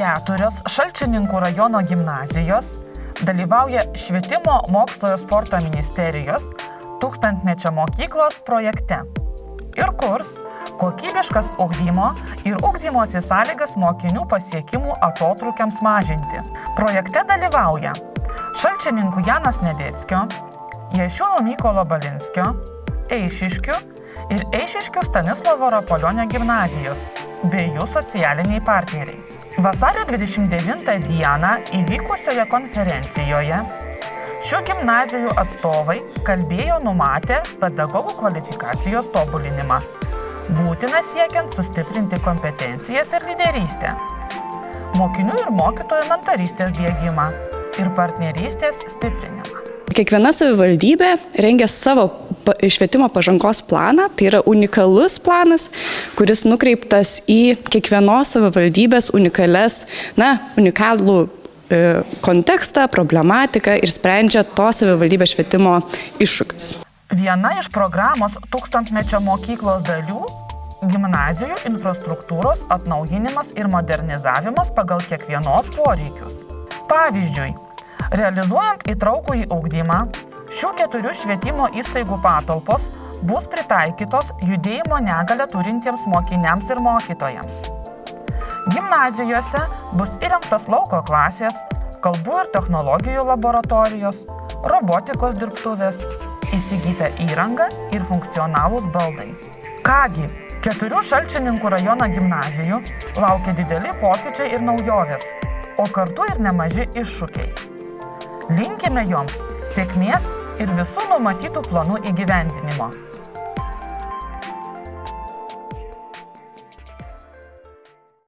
4 Šalčininkų rajono gimnazijos dalyvauja Švietimo, mokslo ir sporto ministerijos 1000-mečio mokyklos projekte ir kurs kokybiškas ugdymo ir ugdymosi sąlygas mokinių pasiekimų atotrūkiams mažinti. Projekte dalyvauja Šalčininkų Janos Nedeckio, Jašiūnų Mykolo Balinskio, Eišiškių ir Eišiškių Stanislovo Rapolionio gimnazijos bei jų socialiniai partneriai. Vasario 29 dieną įvykusioje konferencijoje šių gimnazijų atstovai kalbėjo numatę pedagogų kvalifikacijos tobulinimą, būtina siekiant sustiprinti kompetencijas ir lyderystę, mokinių ir mokytojų mentorystės diegimą ir partnerystės stiprinimą. Kiekviena savivaldybė rengia savo švietimo pažangos planą, tai yra unikalus planas, kuris nukreiptas į kiekvienos savivaldybės unikalų kontekstą, problematiką ir sprendžia tos savivaldybės švietimo iššūkius. Viena iš programos 1000-mečio mokyklos dalių – gimnazijų infrastruktūros atnaujinimas ir modernizavimas pagal kiekvienos poreikius. Pavyzdžiui, realizuojant įtraukųjį ugdymą, šių 4 švietimo įstaigų patalpos bus pritaikytos judėjimo negalią turintiems mokiniams ir mokytojams. Gimnazijose bus įrengtos lauko klasės, kalbų ir technologijų laboratorijos, robotikos dirbtuvės, įsigyta įranga ir funkcionalūs baldai. Kągi, 4 Šalčininkų rajono gimnazijų laukia dideli pokyčiai ir naujovės, o kartu ir nemaži iššūkiai. Linkime joms sėkmės ir visų numatytų planų įgyvendinimo.